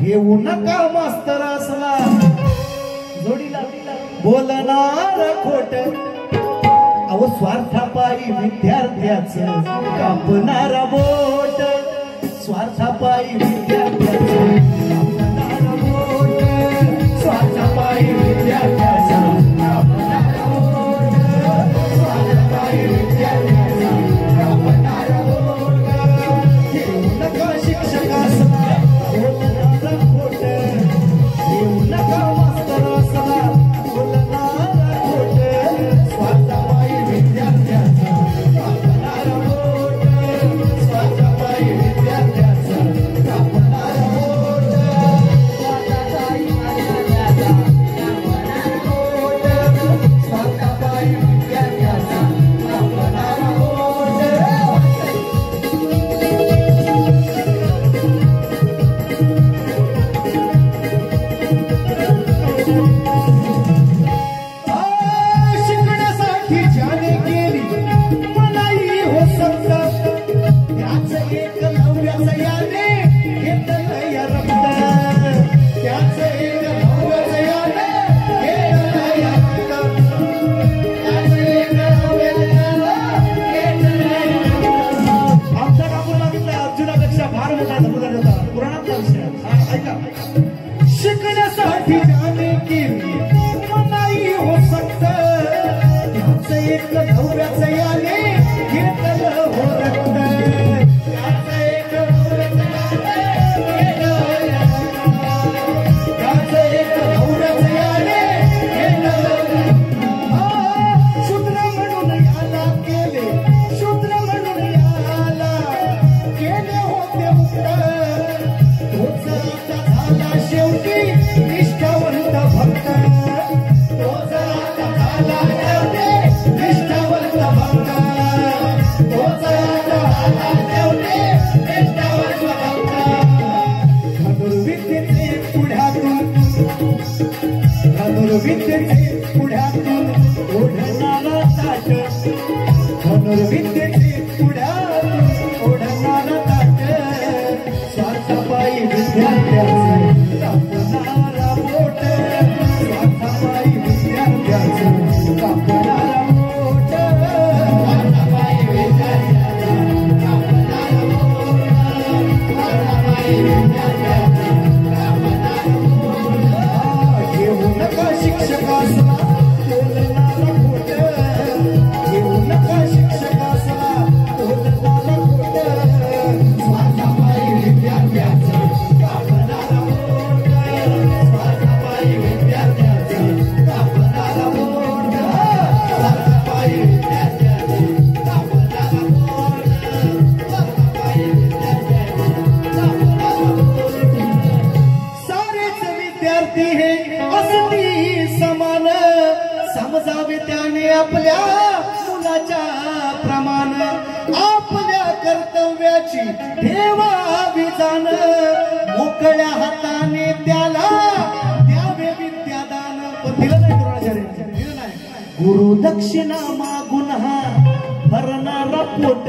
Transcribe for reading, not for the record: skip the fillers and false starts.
घेऊ नका मास्तर असला जोडीला बोलणार खोट अहो स्वार्थापायी विद्यार्थ्याचं कापणारा बोट स्वार्थापायी विद्यार्थ्याचं कापणारा बोट स्वार्थापायी विद्यार्थ्याचं कापणारा बोट स्वार्थापायी विद्यार्थ्याचं कापणारा बोट घेऊ नका शिक्षकासला बोलणारा खोट घेऊ नका मास्तर असला बोलणारा खोट स्वार्थापायी विद्यार्थ्याचं कापणारा बोट स्वार्थापायी विद्यार्थ्याचं कापणारा बोट स्वार्थापायी विद्यार्थ्याचं कापणारा बोट स्वार्थापायी विद्यार्थ्याचं कापणारा बोट शिकण्यासाठी ज्याने केली मनाई हो सकत त्याच एक नव्याचं याने घेतलं या रक्त त्याच एक नव्याचं याने घेतलं या रक्त त्याच एक नव्याचं याने घेतलं या रक्त आमचा कापूर मागितला अर्जुनापेक्षा फार मोठा समुद्र होता पुराणातला विषय ऐका शिकण्यासाठी ज्याने केली मनाई हो सकत त्याच एक नव्याचं याने घेतलं हो रक्त त्याच एक नव्याचं याने घेतलं या रक्त त्याच एक नव्याचं याने घेतलं शूद्र म्हणून याला केले शूद्र म्हणून याला केले होते मुक्त तोच आता झाला शेवटी निष्ठावंत भक्त तोच आता झाला शेवटी निष्ठावंत भक्त तोच आता झाला शेवटी निष्ठावंत भक्त धनुर्विद्येचे पुढ्यातून ओढणारा ताट धनुर्विद्येचे पुढ्यातून ओढणारा ताट स्वार्थापायी विद्यार्थ्याचं कापणारा बोट स्वार्थापायी विद्यार्थ्याचं कापणारा बोट स्वार्थापायी विद्यार्थ्याचं कापणारा बोट स्वार्थापायी विद्यार्थ्याचं कापणारा बोट घेऊ नका शिक्षकासला बोलणारा खोट घेऊ नका शिक्षकासला बोलणारा खोट स्वार्थापायी विद्यार्थ्याचं कापणारा बोट स्वार्थापायी विद्यार्थ्याचं कापणारा बोट स्वार्थापायी विद्यार्थ्याचं कापणारा बोट स्वार्थापायी विद्यार्थ्याचं कापणारा बोट सारेच विद्यार्थी हे असती समान समजावे त्याने आपल्या मुलाच्या प्रमाण आपल्या कर्तव्याची ठेवावी जाण मोकळ्या हाताने त्याला द्यावे विद्यादान पण दिलं नाही द्रोणाचार्य दिलं नाही गुरु दक्षिणा मागून हा भरणारा पोट